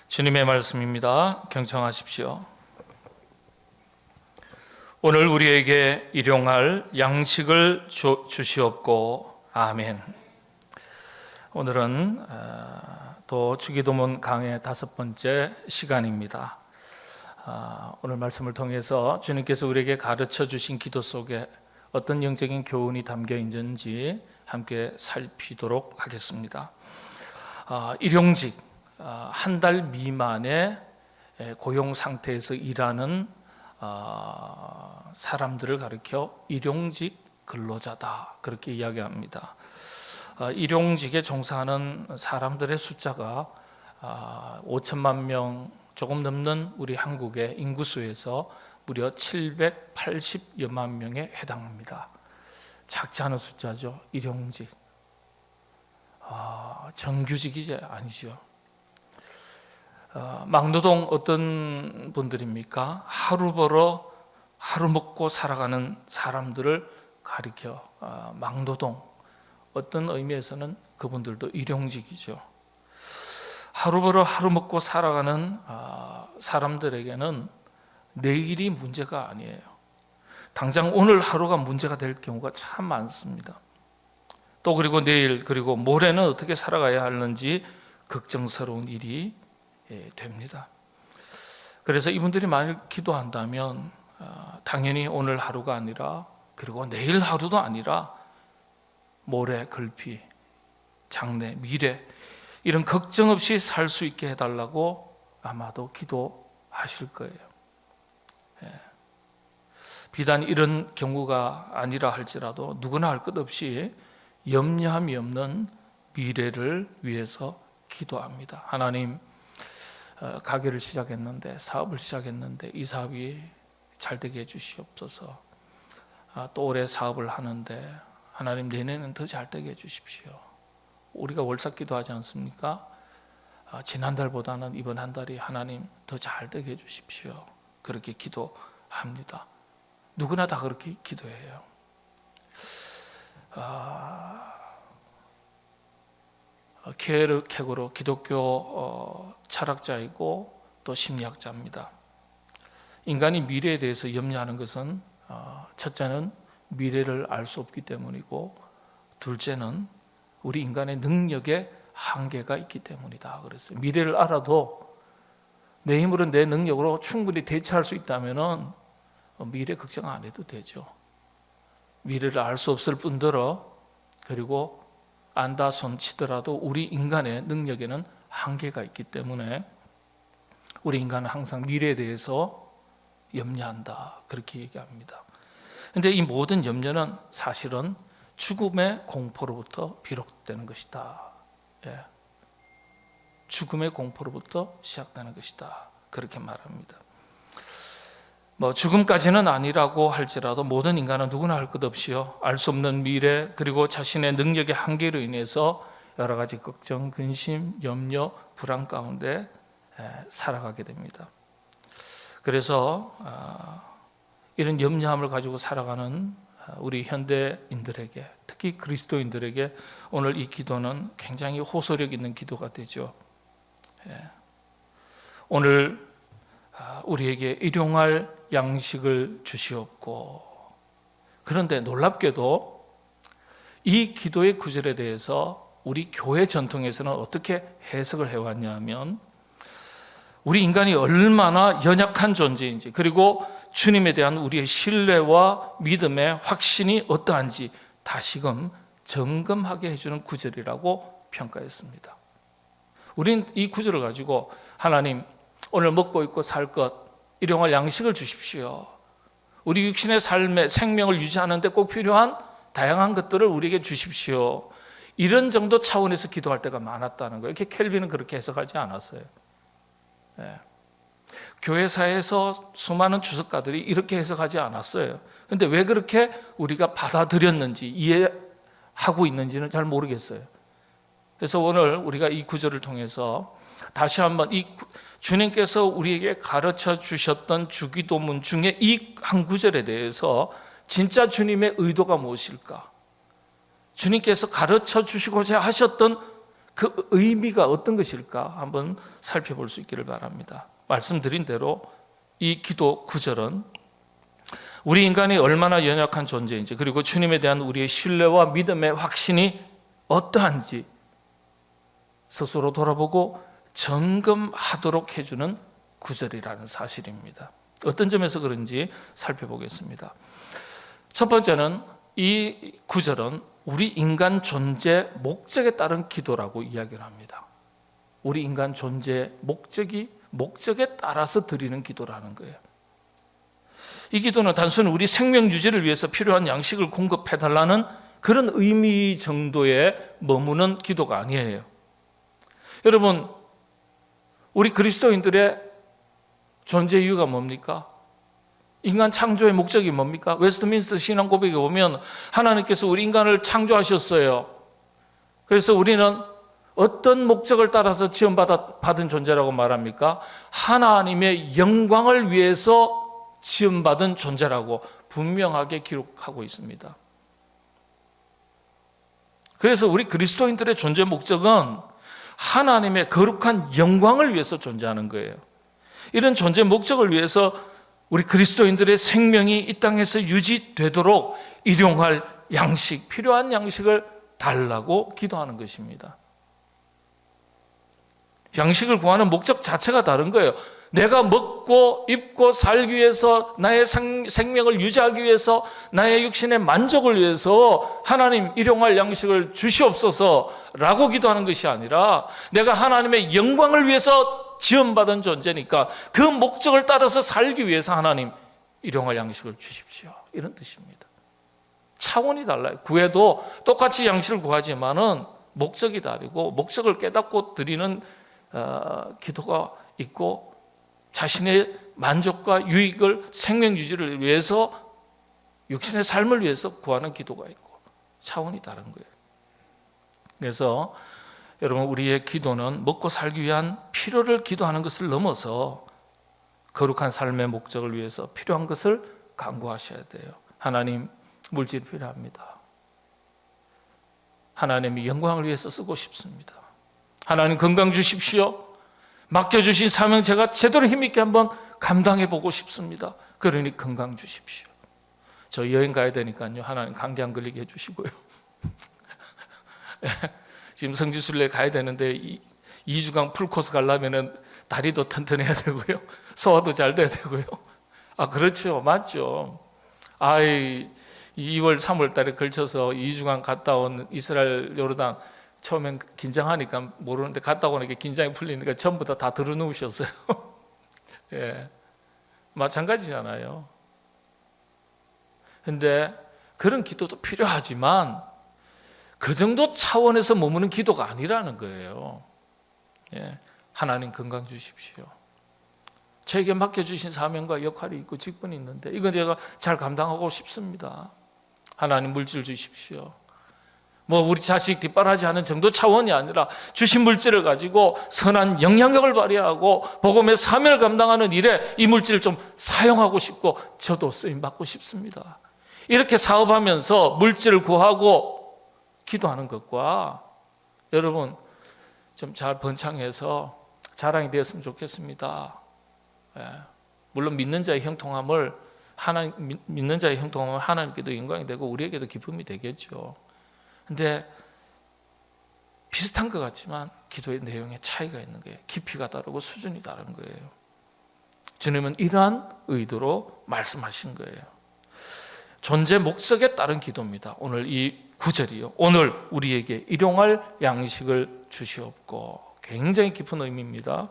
주님의 말씀입니다. 경청하십시오. 오늘 우리에게 일용할 양식을 주시옵고 아멘. 오늘은 또 주기도문 강의 5번째 시간입니다. 오늘 말씀을 통해서 주님께서 우리에게 가르쳐 주신 기도 속에 어떤 영적인 교훈이 담겨 있는지 함께 살피도록 하겠습니다. 일용직, 한 달 미만의 고용 상태에서 일하는 사람들을 가리켜 일용직 근로자다, 그렇게 이야기합니다. 일용직에 종사하는 사람들의 숫자가 5천만 명 조금 넘는 우리 한국의 인구수에서 무려 780여만 명에 해당합니다. 작지 않은 숫자죠. 일용직. 정규직이 아니죠. 막노동 어떤 분들입니까? 하루 벌어 하루 먹고 살아가는 사람들을 가리켜 막노동, 어떤 의미에서는 그분들도 일용직이죠. 하루 벌어 하루 먹고 살아가는 사람들에게는 내일이 문제가 아니에요. 당장 오늘 하루가 문제가 될 경우가 참 많습니다. 또 그리고 내일 그리고 모레는 어떻게 살아가야 하는지 걱정스러운 일이 됩니다. 그래서 이분들이 만일 기도한다면 당연히 오늘 하루가 아니라 그리고 내일 하루도 아니라 모레, 글피, 장래, 미래 이런 걱정 없이 살 수 있게 해달라고 아마도 기도하실 거예요. 비단 이런 경우가 아니라 할지라도 누구나 할 것 없이 염려함이 없는 미래를 위해서 기도합니다. 하나님, 가게를 시작했는데, 사업을 시작했는데 이 사업이 잘 되게 해주시옵소서. 또 올해 사업을 하는데 하나님, 내년에는 더 잘 되게 해주십시오. 우리가 월삭 기도하지 않습니까? 지난달보다는 이번 한 달이 하나님 더 잘 되게 해주십시오. 그렇게 기도합니다. 누구나 다 그렇게 기도해요. 케르 케고로 기독교 철학자이고 또 심리학자입니다. 인간이 미래에 대해서 염려하는 것은 첫째는 미래를 알 수 없기 때문이고, 둘째는 우리 인간의 능력에 한계가 있기 때문이다 그랬어요. 미래를 알아도 내 힘으로 내 능력으로 충분히 대처할 수 있다면 미래 걱정 안 해도 되죠. 미래를 알 수 없을 뿐더러 그리고 안다 손 치더라도 우리 인간의 능력에는 한계가 있기 때문에 우리 인간은 항상 미래에 대해서 염려한다, 그렇게 얘기합니다. 그런데 이 모든 염려는 사실은 죽음의 공포로부터 비롯되는 것이다. 죽음의 공포로부터 시작되는 것이다, 그렇게 말합니다. 죽음까지는 아니라고 할지라도 모든 인간은 누구나 할 것 없이요, 알 수 없는 미래 그리고 자신의 능력의 한계로 인해서 여러 가지 걱정, 근심, 염려, 불안 가운데 살아가게 됩니다. 그래서 이런 염려함을 가지고 살아가는 우리 현대인들에게, 특히 그리스도인들에게 오늘 이 기도는 굉장히 호소력 있는 기도가 되죠. 오늘 우리에게 일용할 양식을 주시옵고. 그런데 놀랍게도 이 기도의 구절에 대해서 우리 교회 전통에서는 어떻게 해석을 해왔냐 하면, 우리 인간이 얼마나 연약한 존재인지, 그리고 주님에 대한 우리의 신뢰와 믿음의 확신이 어떠한지 다시금 점검하게 해주는 구절이라고 평가했습니다. 우린 이 구절을 가지고 하나님, 오늘 먹고 입고 살 것, 일용할 양식을 주십시오. 우리 육신의 삶의 생명을 유지하는 데 꼭 필요한 다양한 것들을 우리에게 주십시오. 이런 정도 차원에서 기도할 때가 많았다는 거예요. 이렇게 켈빈은 그렇게 해석하지 않았어요. 교회사에서 수많은 주석가들이 이렇게 해석하지 않았어요. 그런데 왜 그렇게 우리가 받아들였는지, 이해하고 있는지는 잘 모르겠어요. 그래서 오늘 우리가 이 구절을 통해서 다시 한번 이 주님께서 우리에게 가르쳐 주셨던 주기도문 중에 이 한 구절에 대해서 진짜 주님의 의도가 무엇일까? 주님께서 가르쳐 주시고자 하셨던 그 의미가 어떤 것일까 한번 살펴볼 수 있기를 바랍니다. 말씀드린 대로 이 기도 구절은 우리 인간이 얼마나 연약한 존재인지, 그리고 주님에 대한 우리의 신뢰와 믿음의 확신이 어떠한지 스스로 돌아보고 점검하도록 해주는 구절이라는 사실입니다. 어떤 점에서 그런지 살펴보겠습니다. 첫 번째는 이 구절은 우리 인간 존재 목적에 따른 기도라고 이야기를 합니다. 우리 인간 존재 목적에 따라서 드리는 기도라는 거예요. 이 기도는 단순히 우리 생명 유지를 위해서 필요한 양식을 공급해달라는 그런 의미 정도에 머무는 기도가 아니에요. 여러분, 우리 그리스도인들의 존재 이유가 뭡니까? 인간 창조의 목적이 뭡니까? 웨스트민스터 신앙 고백에 보면 하나님께서 우리 인간을 창조하셨어요. 그래서 우리는 어떤 목적을 따라서 지원받은 존재라고 말합니까? 하나님의 영광을 위해서 지원받은 존재라고 분명하게 기록하고 있습니다. 그래서 우리 그리스도인들의 존재 목적은 하나님의 거룩한 영광을 위해서 존재하는 거예요. 이런 존재 목적을 위해서 우리 그리스도인들의 생명이 이 땅에서 유지되도록 일용할 양식, 필요한 양식을 달라고 기도하는 것입니다. 양식을 구하는 목적 자체가 다른 거예요. 내가 먹고 입고 살기 위해서, 나의 생명을 유지하기 위해서, 나의 육신의 만족을 위해서 하나님 일용할 양식을 주시옵소서라고 기도하는 것이 아니라 내가 하나님의 영광을 위해서 지원받은 존재니까 그 목적을 따라서 살기 위해서 하나님 일용할 양식을 주십시오, 이런 뜻입니다. 차원이 달라요. 구해도 똑같이 양식을 구하지만은 목적이 다르고, 목적을 깨닫고 드리는 기도가 있고, 자신의 만족과 유익을, 생명 유지를 위해서, 육신의 삶을 위해서 구하는 기도가 있고, 차원이 다른 거예요. 그래서 여러분, 우리의 기도는 먹고 살기 위한 필요를 기도하는 것을 넘어서 거룩한 삶의 목적을 위해서 필요한 것을 간구하셔야 돼요. 하나님, 물질이 필요합니다. 하나님의 영광을 위해서 쓰고 싶습니다. 하나님, 건강 주십시오. 맡겨주신 사명 제가 제대로 힘있게 한번 감당해 보고 싶습니다. 그러니 건강 주십시오. 저 여행 가야 되니까요, 하나님 감기 안 걸리게 해주시고요. 지금 성지순례 가야 되는데 2주간 풀코스 가려면 다리도 튼튼해야 되고요, 소화도 잘 돼야 되고요. 아, 그렇죠, 맞죠. 2월 3월 달에 걸쳐서 2주간 갔다 온 이스라엘 요르단, 처음엔 긴장하니까 모르는데 갔다 오니까 긴장이 풀리니까 전부 다 들어누우셨어요. 예, 마찬가지잖아요. 근데 그런 기도도 필요하지만 그 정도 차원에서 머무는 기도가 아니라는 거예요. 예, 하나님 건강 주십시오. 저에게 맡겨주신 사명과 역할이 있고 직분이 있는데 이건 제가 잘 감당하고 싶습니다. 하나님 물질 주십시오. 우리 자식 뒷바라지 하는 정도 차원이 아니라 주신 물질을 가지고 선한 영향력을 발휘하고 복음의 사명을 감당하는 일에 이 물질을 좀 사용하고 싶고 저도 쓰임 받고 싶습니다. 이렇게 사업하면서 물질을 구하고 기도하는 것과 여러분 좀 잘 번창해서 자랑이 되었으면 좋겠습니다. 물론 믿는 자의 형통함을 믿는 자의 형통함은 하나님께도 영광이 되고 우리에게도 기쁨이 되겠죠. 근데 비슷한 것 같지만 기도의 내용에 차이가 있는 거예요. 깊이가 다르고 수준이 다른 거예요. 주님은 이러한 의도로 말씀하신 거예요. 존재 목적에 따른 기도입니다. 오늘 이 구절이요, 오늘 우리에게 일용할 양식을 주시옵고, 굉장히 깊은 의미입니다.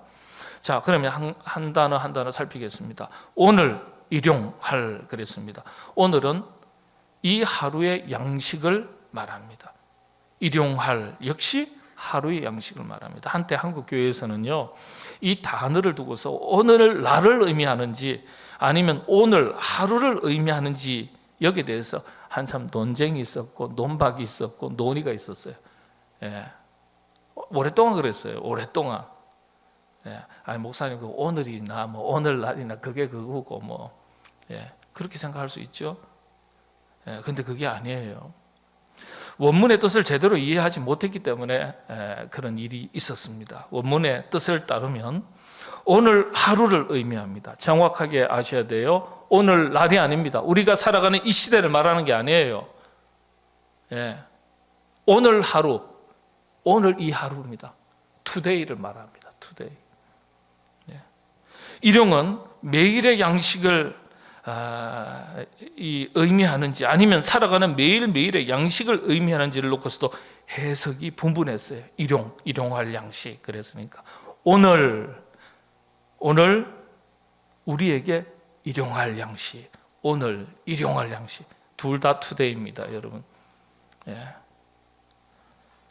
자, 그러면 한 단어 한 단어 살피겠습니다. 오늘 일용할 그랬습니다. 오늘은 이 하루의 양식을 말합니다. 일용할 역시 하루의 양식을 말합니다. 한때 한국 교회에서는요, 이 단어를 두고서 오늘 날을 의미하는지 아니면 오늘 하루를 의미하는지 여기에 대해서 한참 논쟁이 있었고 논박이 있었고 논의가 있었어요. 예. 오랫동안 그랬어요. 오랫동안. 예. 아니, 목사님 그 오늘이나 오늘 날이나 그게 그거고 예. 그렇게 생각할 수 있죠. 예. 근데 그게 아니에요. 원문의 뜻을 제대로 이해하지 못했기 때문에 그런 일이 있었습니다. 원문의 뜻을 따르면 오늘 하루를 의미합니다. 정확하게 아셔야 돼요. 오늘 날이 아닙니다. 우리가 살아가는 이 시대를 말하는 게 아니에요. 오늘 하루, 오늘 이 하루입니다. today를 말합니다. today. 일용은 매일의 양식을 의미하는지 아니면 살아가는 매일매일의 양식을 의미하는지를 놓고서도 해석이 분분했어요. 일용할 양식. 그랬으니까 오늘 우리에게 일용할 양식, 오늘 일용할 양식, 둘 다 today입니다, 여러분.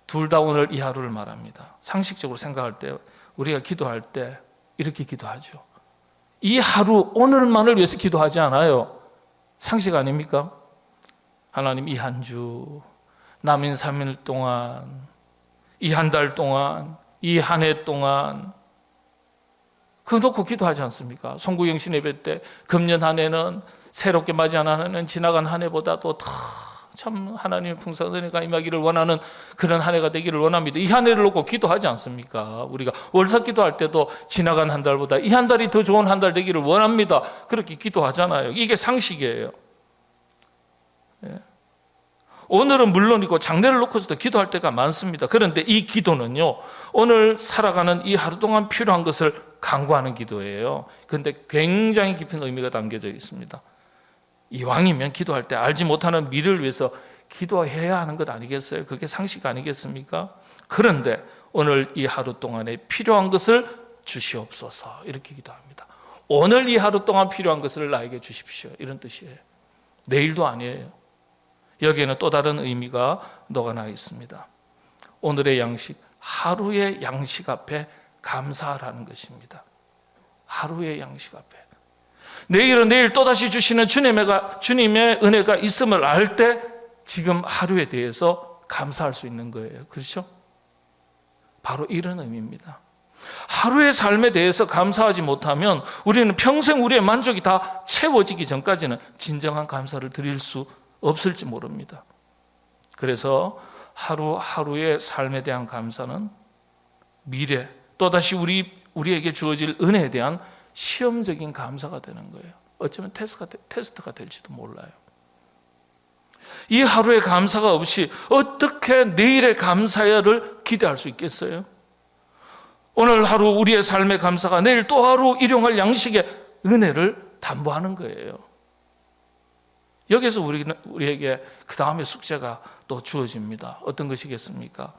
둘 다 오늘 이 하루를 말합니다. 상식적으로 생각할 때 우리가 기도할 때 이렇게 기도하죠. 이 하루 오늘만을 위해서 기도하지 않아요. 상식 아닙니까? 하나님, 이 한 주, 남은 3일 동안, 이 한 달 동안, 이 한 해 동안 그거 놓고 기도하지 않습니까? 송구영신 예배 때 금년 한 해는 새롭게 맞이한 한 해는 지나간 한 해보다도 더 참 하나님의 풍성한 은혜가 임하기를 원하는 그런 한 해가 되기를 원합니다. 이 한 해를 놓고 기도하지 않습니까? 우리가 월삭 기도할 때도 지나간 한 달보다 이 한 달이 더 좋은 한 달 되기를 원합니다. 그렇게 기도하잖아요. 이게 상식이에요. 오늘은 물론이고 장래를 놓고서도 기도할 때가 많습니다. 그런데 이 기도는요, 오늘 살아가는 이 하루 동안 필요한 것을 간구하는 기도예요. 그런데 굉장히 깊은 의미가 담겨져 있습니다. 이왕이면 기도할 때 알지 못하는 미래를 위해서 기도해야 하는 것 아니겠어요? 그게 상식 아니겠습니까? 그런데 오늘 이 하루 동안에 필요한 것을 주시옵소서, 이렇게 기도합니다. 오늘 이 하루 동안 필요한 것을 나에게 주십시오, 이런 뜻이에요. 내일도 아니에요. 여기에는 또 다른 의미가 녹아나 있습니다. 오늘의 양식, 하루의 양식 앞에 감사하라는 것입니다. 하루의 양식 앞에. 내일은 내일 또다시 주시는 주님의 은혜가 있음을 알 때 지금 하루에 대해서 감사할 수 있는 거예요. 그렇죠? 바로 이런 의미입니다. 하루의 삶에 대해서 감사하지 못하면 우리는 평생 우리의 만족이 다 채워지기 전까지는 진정한 감사를 드릴 수 없을지 모릅니다. 그래서 하루하루의 삶에 대한 감사는 미래, 또다시 우리에게 주어질 은혜에 대한 시험적인 감사가 되는 거예요. 어쩌면 테스트가 될지도 몰라요. 이 하루의 감사가 없이 어떻게 내일의 감사를 기대할 수 있겠어요? 오늘 하루 우리의 삶의 감사가 내일 또 하루 일용할 양식의 은혜를 담보하는 거예요. 여기서 우리에게 그 다음에 숙제가 또 주어집니다. 어떤 것이겠습니까?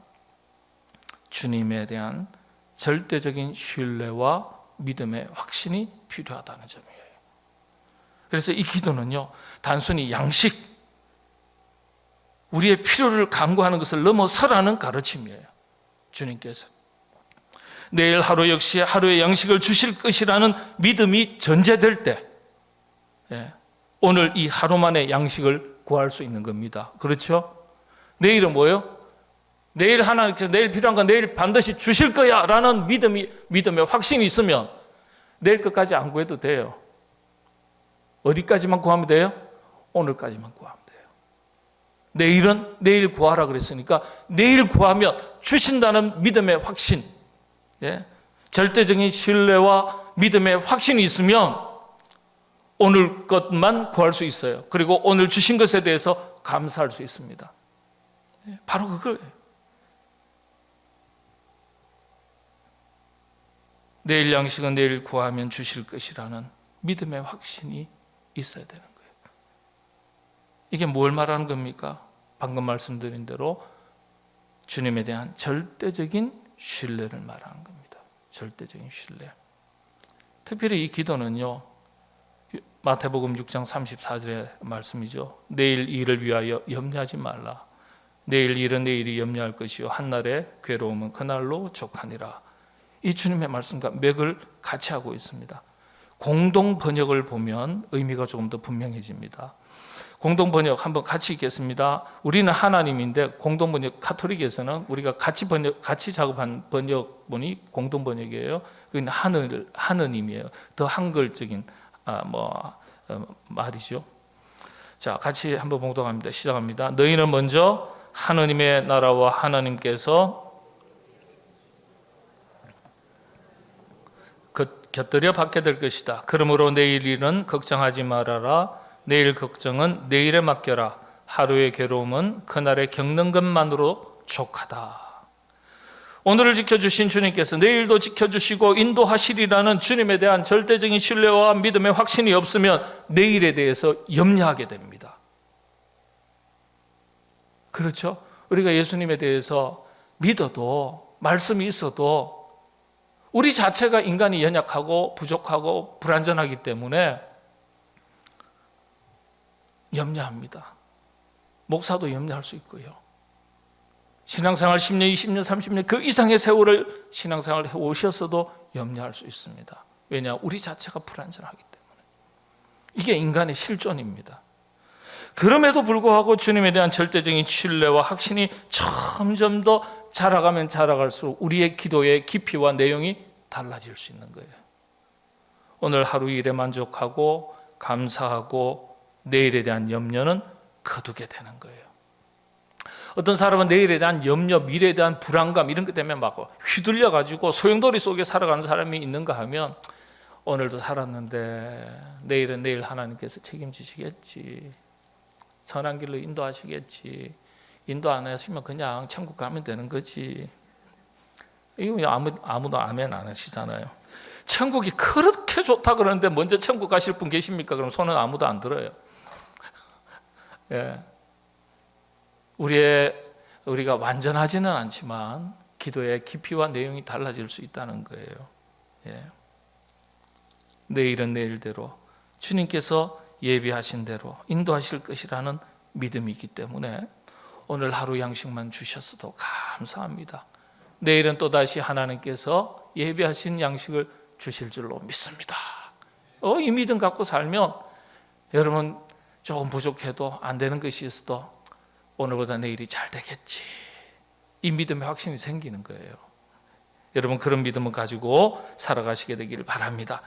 주님에 대한 절대적인 신뢰와 믿음의 확신이 필요하다는 점이에요. 그래서 이 기도는요, 단순히 양식, 우리의 필요를 간구하는 것을 넘어서라는 가르침이에요. 주님께서 내일 하루 역시 하루의 양식을 주실 것이라는 믿음이 전제될 때 오늘 이 하루만의 양식을 구할 수 있는 겁니다. 그렇죠? 내일은 뭐예요? 내일 하나님께서 내일 필요한 건 내일 반드시 주실 거야 라는 믿음의 확신이 있으면 내일 것까지 안 구해도 돼요. 어디까지만 구하면 돼요? 오늘까지만 구하면 돼요. 내일은 내일 구하라 그랬으니까 내일 구하면 주신다는 믿음의 확신, 절대적인 신뢰와 믿음의 확신이 있으면 오늘 것만 구할 수 있어요. 그리고 오늘 주신 것에 대해서 감사할 수 있습니다. 바로 그거예요. 내일 양식은 내일 구하면 주실 것이라는 믿음의 확신이 있어야 되는 거예요. 이게 뭘 말하는 겁니까? 방금 말씀드린 대로 주님에 대한 절대적인 신뢰를 말하는 겁니다. 절대적인 신뢰. 특별히 이 기도는요, 마태복음 6장 34절의 말씀이죠. 내일 일을 위하여 염려하지 말라. 내일 일은 내일이 염려할 것이요 한날의 괴로움은 그날로 족하니라. 이 주님의 말씀과 맥을 같이 하고 있습니다. 공동 번역을 보면 의미가 조금 더 분명해집니다. 공동 번역 한번 같이 읽겠습니다. 우리는 하나님인데 공동 번역 카톨릭에서는 우리가 같이 작업한 번역본이 공동 번역이에요. 그건 하느님이에요. 더 한글적인 말이죠. 자, 같이 한번 봉독합니다. 시작합니다. 너희는 먼저 하느님의 나라와 하나님께서 곁들여 받게 될 것이다. 그러므로 내일 일은 걱정하지 말아라. 내일 걱정은 내일에 맡겨라. 하루의 괴로움은 그날에 겪는 것만으로 족하다. 오늘을 지켜주신 주님께서 내일도 지켜주시고 인도하시리라는 주님에 대한 절대적인 신뢰와 믿음의 확신이 없으면 내일에 대해서 염려하게 됩니다. 그렇죠? 우리가 예수님에 대해서 믿어도, 말씀이 있어도 우리 자체가 인간이 연약하고 부족하고 불완전하기 때문에 염려합니다. 목사도 염려할 수 있고요. 신앙생활 10년, 20년, 30년 그 이상의 세월을 신앙생활을 해오셨어도 염려할 수 있습니다. 왜냐? 우리 자체가 불완전하기 때문에. 이게 인간의 실존입니다. 그럼에도 불구하고 주님에 대한 절대적인 신뢰와 확신이 점점 더 자라가면 자라갈수록 우리의 기도의 깊이와 내용이 달라질 수 있는 거예요. 오늘 하루 일에 만족하고 감사하고 내일에 대한 염려는 거두게 되는 거예요. 어떤 사람은 내일에 대한 염려, 미래에 대한 불안감 이런 것 때문에 막 휘둘려 가지고 소용돌이 속에 살아가는 사람이 있는가 하면 오늘도 살았는데 내일은 내일 하나님께서 책임지시겠지. 선한 길로 인도하시겠지. 인도 안 하시면 그냥 천국 가면 되는 거지. 이거 아무도 아멘 안 하시잖아요. 천국이 그렇게 좋다 그러는데 먼저 천국 가실 분 계십니까? 그럼 손은 아무도 안 들어요. 예. 우리가 완전하지는 않지만 기도의 깊이와 내용이 달라질 수 있다는 거예요. 예. 내일은 내일대로 주님께서 예비하신 대로 인도하실 것이라는 믿음이 있기 때문에 오늘 하루 양식만 주셨어도 감사합니다. 내일은 또다시 하나님께서 예비하신 양식을 주실 줄로 믿습니다. 이 믿음 갖고 살면 여러분 조금 부족해도 안 되는 것이 있어도 오늘보다 내일이 잘 되겠지. 이 믿음의 확신이 생기는 거예요. 여러분 그런 믿음을 가지고 살아가시게 되기를 바랍니다.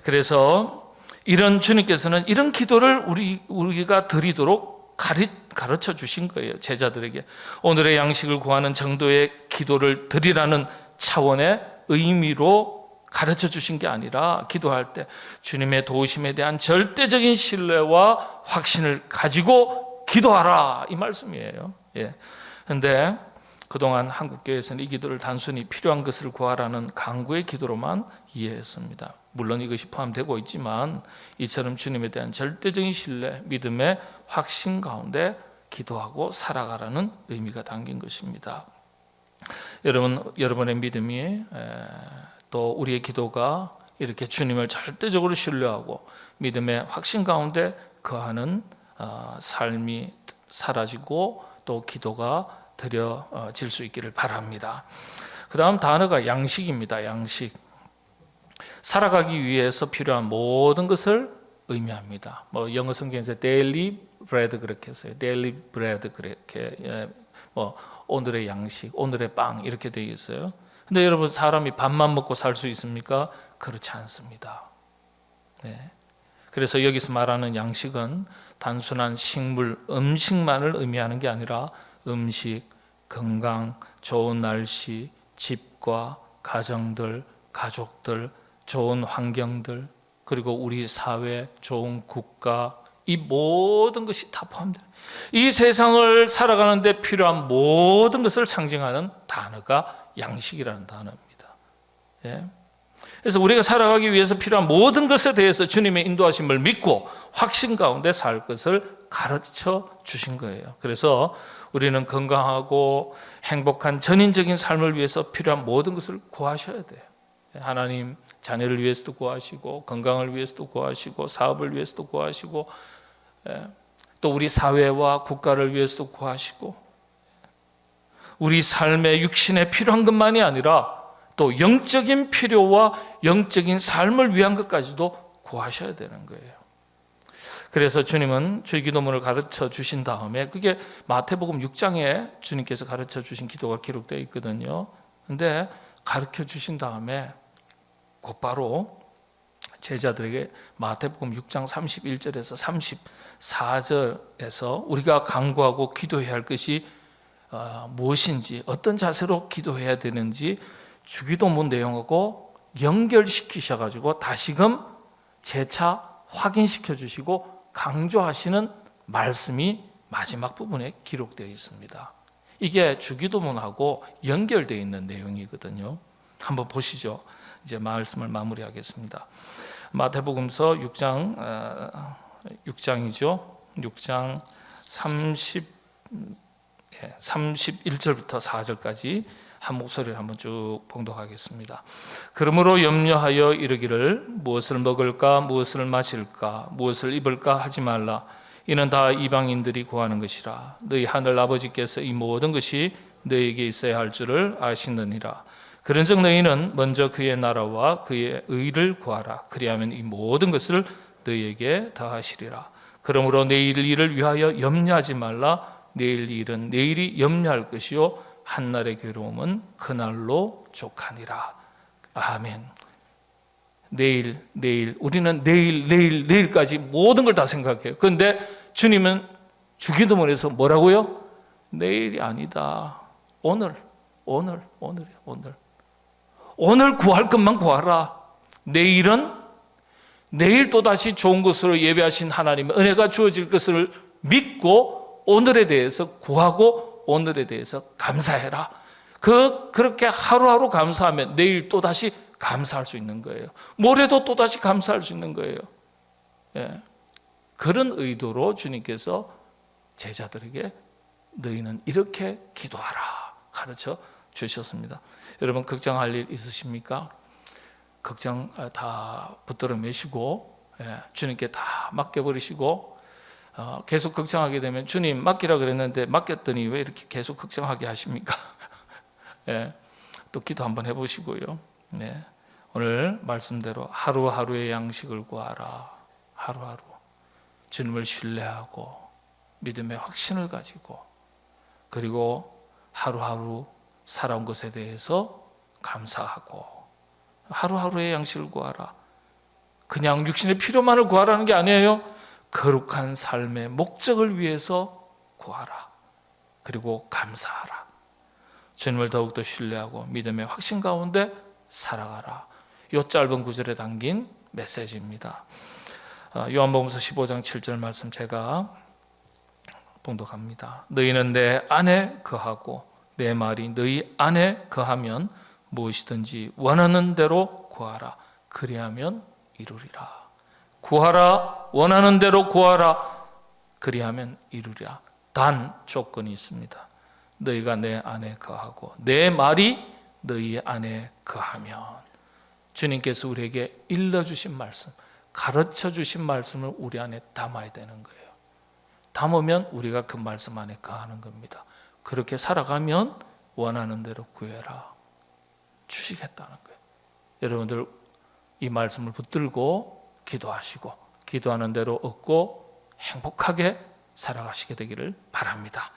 그래서 이런 주님께서는 이런 기도를 우리가 드리도록 가르쳐 주신 거예요. 제자들에게 오늘의 양식을 구하는 정도의 기도를 드리라는 차원의 의미로 가르쳐 주신 게 아니라 기도할 때 주님의 도우심에 대한 절대적인 신뢰와 확신을 가지고 기도하라 이 말씀이에요. 그런데 그동안 한국교회에서는 이 기도를 단순히 필요한 것을 구하라는 강구의 기도로만 이해했습니다. 물론 이것이 포함되고 있지만 이처럼 주님에 대한 절대적인 신뢰, 믿음의 확신 가운데 기도하고 살아가라는 의미가 담긴 것입니다. 여러분의 믿음이 또 우리의 기도가 이렇게 주님을 절대적으로 신뢰하고 믿음의 확신 가운데 거하는 삶이 사라지고 또 기도가 드려질 수 있기를 바랍니다. 그 다음 단어가 양식입니다. 양식. 살아가기 위해서 필요한 모든 것을 의미합니다. 영어 성경에서 daily bread 그렇게 했어요. daily bread 그렇게 오늘의 양식, 오늘의 빵 이렇게 되어 있어요. 근데 여러분 사람이 밥만 먹고 살 수 있습니까? 그렇지 않습니다. 네. 그래서 여기서 말하는 양식은 단순한 식물, 음식만을 의미하는 게 아니라 음식, 건강, 좋은 날씨, 집과 가정들, 가족들, 좋은 환경들, 그리고 우리 사회, 좋은 국가, 이 모든 것이 다 포함돼요. 이 세상을 살아가는 데 필요한 모든 것을 상징하는 단어가 양식이라는 단어입니다. 예. 그래서 우리가 살아가기 위해서 필요한 모든 것에 대해서 주님의 인도하심을 믿고 확신 가운데 살 것을 가르쳐 주신 거예요. 그래서 우리는 건강하고 행복한 전인적인 삶을 위해서 필요한 모든 것을 구하셔야 돼요. 하나님 자녀를 위해서도 구하시고 건강을 위해서도 구하시고 사업을 위해서도 구하시고 또 우리 사회와 국가를 위해서도 구하시고 우리 삶의 육신에 필요한 것만이 아니라 또 영적인 필요와 영적인 삶을 위한 것까지도 구하셔야 되는 거예요. 그래서 주님은 주기도문을 가르쳐 주신 다음에 그게 마태복음 6장에 주님께서 가르쳐 주신 기도가 기록되어 있거든요. 그런데 가르쳐 주신 다음에 곧바로 제자들에게 마태복음 6장 31절에서 34절에서 우리가 간구하고 기도해야 할 것이 무엇인지, 어떤 자세로 기도해야 되는지 주기도문 내용하고 연결시키셔가지고 다시금 재차 확인시켜 주시고 강조하시는 말씀이 마지막 부분에 기록되어 있습니다. 이게 주기도문하고 연결되어 있는 내용이거든요. 한번 보시죠. 이제 말씀을 마무리하겠습니다. 마태복음서 6장이죠. 6장 31절부터 4절까지 한 목소리를 한번 쭉 봉독하겠습니다. 그러므로 염려하여 이르기를 무엇을 먹을까 무엇을 마실까 무엇을 입을까 하지 말라. 이는 다 이방인들이 구하는 것이라. 너희 하늘 아버지께서 이 모든 것이 너희에게 있어야 할 줄을 아시느니라. 그런즉 너희는 먼저 그의 나라와 그의 의를 구하라. 그리하면 이 모든 것을 너희에게 더하시리라. 그러므로 내일 일을 위하여 염려하지 말라. 내일 일은 내일이 염려할 것이요 한날의 괴로움은 그날로 족하니라. 아멘. 내일 우리는 내일까지 모든 걸 다 생각해요. 그런데 주님은 주기도문에서 뭐라고요? 내일이 아니다. 오늘 구할 것만 구하라. 내일은 내일 또다시 좋은 것으로 예배하신 하나님의 은혜가 주어질 것을 믿고 오늘에 대해서 구하고 오늘에 대해서 감사해라. 그렇게 하루하루 감사하면 내일 또다시 감사할 수 있는 거예요. 모레도 또다시 감사할 수 있는 거예요. 예. 그런 의도로 주님께서 제자들에게 너희는 이렇게 기도하라 가르쳐 주셨습니다. 여러분 걱정할 일 있으십니까? 걱정 다 붙들어 매시고 주님께 다 맡겨버리시고 계속 걱정하게 되면 주님 맡기라 그랬는데 맡겼더니 왜 이렇게 계속 걱정하게 하십니까? 또 기도 한번 해보시고요. 오늘 말씀대로 하루하루의 양식을 구하라. 하루하루 주님을 신뢰하고 믿음의 확신을 가지고 그리고 하루하루 살아온 것에 대해서 감사하고 하루하루의 양식을 구하라. 그냥 육신의 필요만을 구하라는 게 아니에요. 거룩한 삶의 목적을 위해서 구하라. 그리고 감사하라. 주님을 더욱더 신뢰하고 믿음의 확신 가운데 살아가라. 이 짧은 구절에 담긴 메시지입니다. 요한복음서 15장 7절 말씀 제가 봉독합니다. 너희는 내 안에 거하고 내 말이 너희 안에 거하면 무엇이든지 원하는 대로 구하라. 그리하면 이루리라. 구하라. 원하는 대로 구하라. 그리하면 이루리라. 단 조건이 있습니다. 너희가 내 안에 거하고 내 말이 너희 안에 거하면 주님께서 우리에게 일러주신 말씀, 가르쳐주신 말씀을 우리 안에 담아야 되는 거예요. 담으면 우리가 그 말씀 안에 거하는 겁니다. 그렇게 살아가면 원하는 대로 구해라. 주시겠다는 거예요. 여러분들 이 말씀을 붙들고 기도하시고 기도하는 대로 얻고 행복하게 살아가시게 되기를 바랍니다.